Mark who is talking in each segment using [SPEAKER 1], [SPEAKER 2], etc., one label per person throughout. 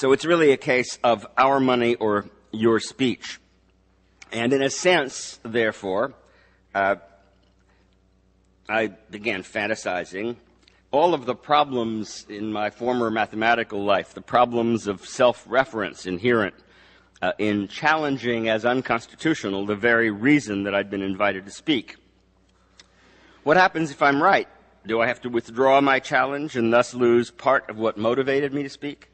[SPEAKER 1] So it's really a case of our money or your speech. And in a sense, therefore, I began fantasizing all of the problems in my former mathematical life, the problems of self-reference inherent in challenging as unconstitutional the very reason that I'd been invited to speak. What happens if I'm right? Do I have to withdraw my challenge and thus lose part of what motivated me to speak?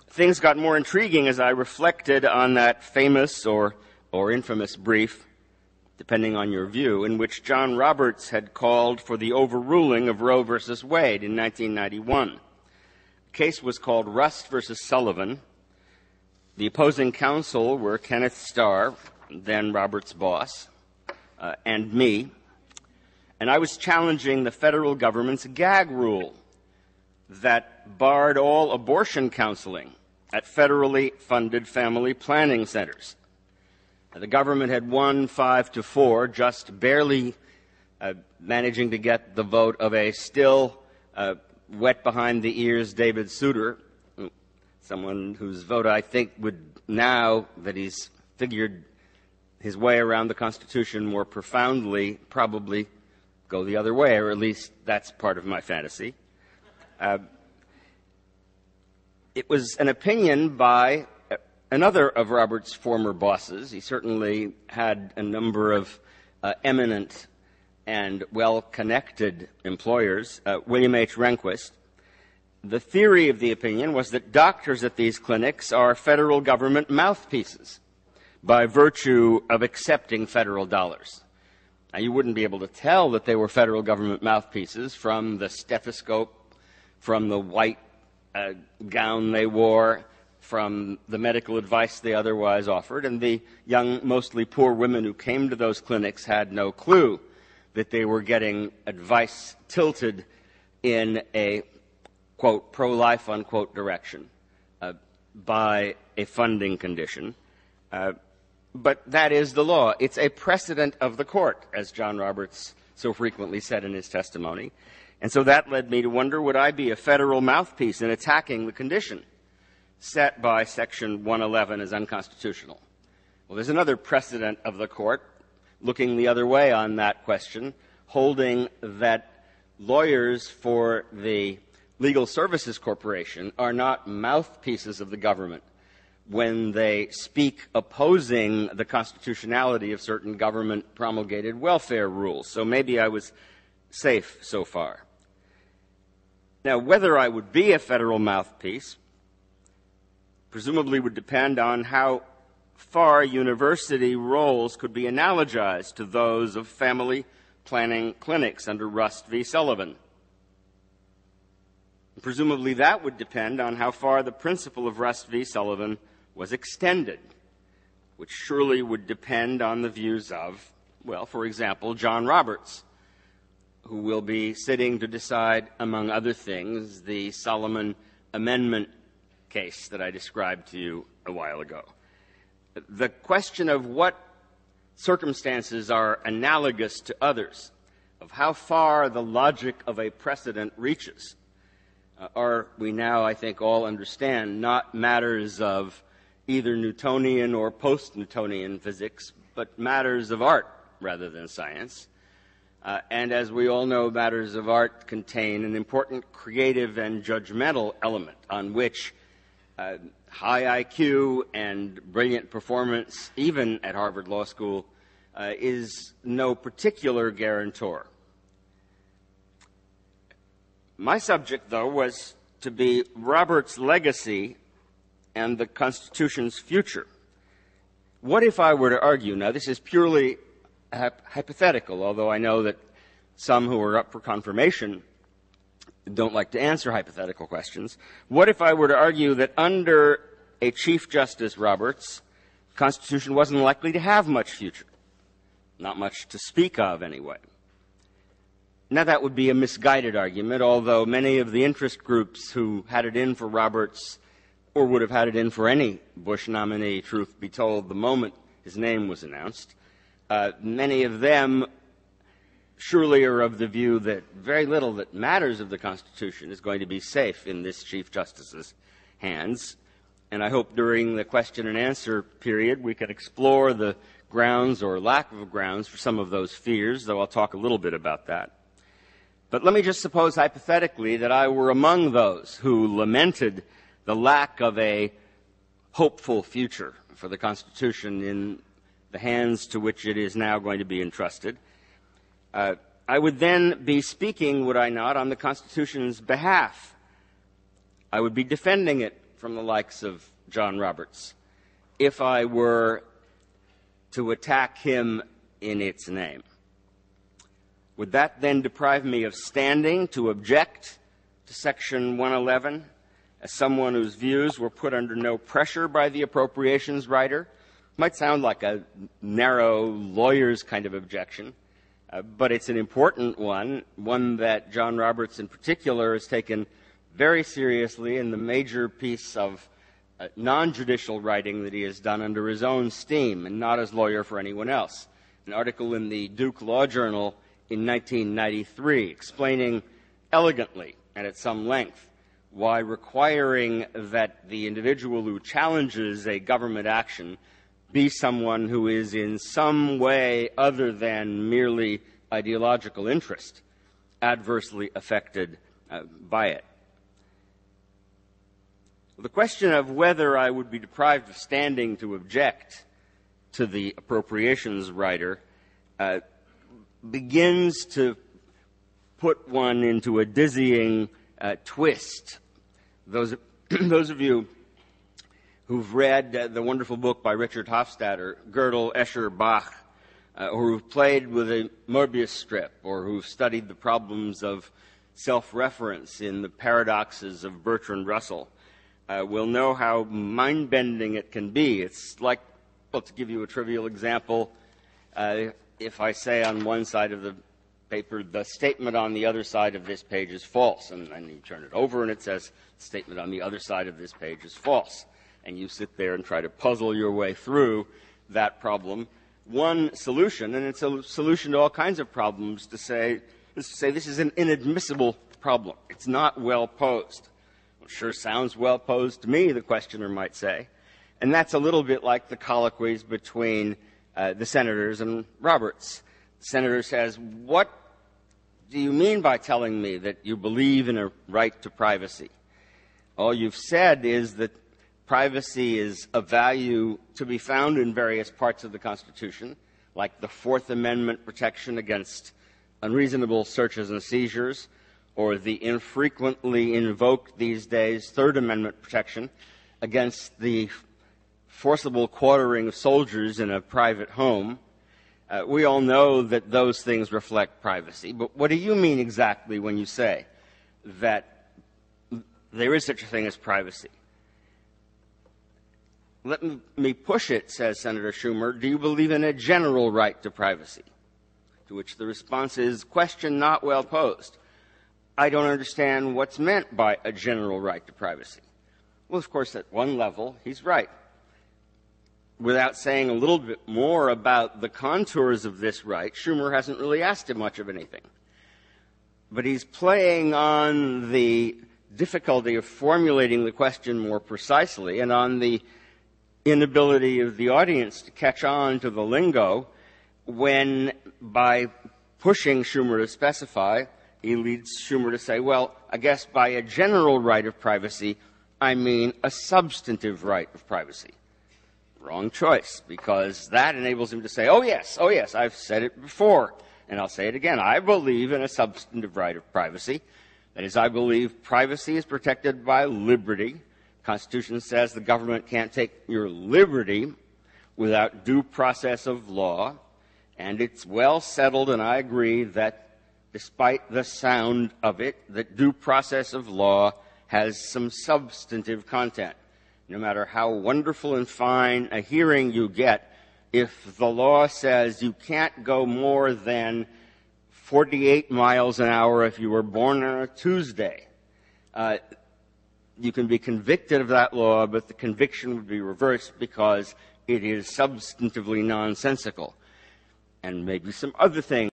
[SPEAKER 1] Things got more intriguing as I reflected on that famous or infamous brief, depending on your view, in which John Roberts had called for the overruling of Roe versus Wade in 1991. The case was called Rust versus Sullivan. The opposing counsel were Kenneth Starr, then Roberts' boss, and me. And I was challenging the federal government's gag rule that barred all abortion counseling at federally funded family planning centers. The government had won 5-4, just barely managing to get the vote of a still wet behind the ears David Souter, someone whose vote I think would, now that he's figured his way around the Constitution more profoundly, probably go the other way, or at least that's part of my fantasy. It was an opinion by another of Roberts' former bosses. He certainly had a number of eminent and well-connected employers, William H. Rehnquist. The theory of the opinion was that doctors at these clinics are federal government mouthpieces by virtue of accepting federal dollars. Now, you wouldn't be able to tell that they were federal government mouthpieces from the stethoscope, from the white gown they wore, from the medical advice they otherwise offered, and the young, mostly poor women who came to those clinics had no clue that they were getting advice tilted in a, quote, pro-life, unquote, direction by a funding condition. But that is the law. It's a precedent of the court, as John Roberts so frequently said in his testimony. And so that led me to wonder, would I be a federal mouthpiece in attacking the condition set by Section 111 as unconstitutional? Well, there's another precedent of the court looking the other way on that question, holding that lawyers for the Legal Services Corporation are not mouthpieces of the government when they speak opposing the constitutionality of certain government-promulgated welfare rules. So maybe I was safe so far. Now, whether I would be a federal mouthpiece presumably would depend on how far university roles could be analogized to those of family planning clinics under Rust v. Sullivan. Presumably that would depend on how far the principle of Rust v. Sullivan was extended, which surely would depend on the views of, well, for example, John Roberts, who will be sitting to decide, among other things, the Solomon Amendment case that I described to you a while ago. The question of what circumstances are analogous to others, of how far the logic of a precedent reaches, are, we now, I think, all understand, not matters of either Newtonian or post-Newtonian physics, but matters of art rather than science. And as we all know, matters of art contain an important creative and judgmental element on which high IQ and brilliant performance, even at Harvard Law School, is no particular guarantor. My subject, though, was to be Roberts' legacy and the Constitution's future. What if I were to argue, now this is purely hypothetical, although I know that some who are up for confirmation don't like to answer hypothetical questions. What if I were to argue that under a Chief Justice Roberts, the Constitution wasn't likely to have much future? Not much to speak of, anyway. Now, that would be a misguided argument, although many of the interest groups who had it in for Roberts, or would have had it in for any Bush nominee, truth be told, the moment his name was announced, many of them surely are of the view that very little that matters of the Constitution is going to be safe in this Chief Justice's hands. And I hope during the question and answer period we can explore the grounds or lack of grounds for some of those fears, though I'll talk a little bit about that. But let me just suppose hypothetically that I were among those who lamented the lack of a hopeful future for the Constitution in the hands to which it is now going to be entrusted. I would then be speaking, would I not, on the Constitution's behalf. I would be defending it from the likes of John Roberts if I were to attack him in its name. Would that then deprive me of standing to object to Section 111 as someone whose views were put under no pressure by the appropriations writer? Might sound like a narrow lawyer's kind of objection, but it's an important one that John Roberts in particular has taken very seriously in the major piece of non-judicial writing that he has done under his own steam and not as lawyer for anyone else. An article in the Duke Law Journal in 1993 explaining elegantly and at some length why requiring that the individual who challenges a government action be someone who is in some way other than merely ideological interest adversely affected by it. The question of whether I would be deprived of standing to object to the appropriations writer begins to put one into a dizzying twist. Those of you who've read the wonderful book by Richard Hofstadter, Gödel, Escher, Bach, or who've played with a Mobius strip, or who've studied the problems of self-reference in the paradoxes of Bertrand Russell, will know how mind-bending it can be. It's like, well, to give you a trivial example, if I say on one side of the paper, the statement on the other side of this page is false, and then you turn it over and it says, the statement on the other side of this page is false. And you sit there and try to puzzle your way through that problem. One solution, and it's a solution to all kinds of problems, is to say this is an inadmissible problem. It's not well posed. Well, sure sounds well posed to me, the questioner might say. And that's a little bit like the colloquies between the senators and Roberts. The senator says, what do you mean by telling me that you believe in a right to privacy? All you've said is that privacy is a value to be found in various parts of the Constitution, like the Fourth Amendment protection against unreasonable searches and seizures, or the infrequently invoked these days Third Amendment protection against the forcible quartering of soldiers in a private home. We all know that those things reflect privacy, but what do you mean exactly when you say that there is such a thing as privacy? Let me push it, says Senator Schumer. Do you believe in a general right to privacy? To which the response is, question not well posed. I don't understand what's meant by a general right to privacy. Well, of course, at one level, he's right. Without saying a little bit more about the contours of this right, Schumer hasn't really asked him much of anything. But he's playing on the difficulty of formulating the question more precisely and on the inability of the audience to catch on to the lingo when, by pushing Schumer to specify, he leads Schumer to say, well, I guess by a general right of privacy, I mean a substantive right of privacy. Wrong choice, because that enables him to say, oh yes, I've said it before, and I'll say it again. I believe in a substantive right of privacy. That is, I believe privacy is protected by liberty. The Constitution says the government can't take your liberty without due process of law, and it's well settled, and I agree that despite the sound of it, that due process of law has some substantive content. No matter how wonderful and fine a hearing you get, if the law says you can't go more than 48 miles an hour if you were born on a Tuesday, you can be convicted of that law, but the conviction would be reversed because it is substantively nonsensical. And maybe some other things.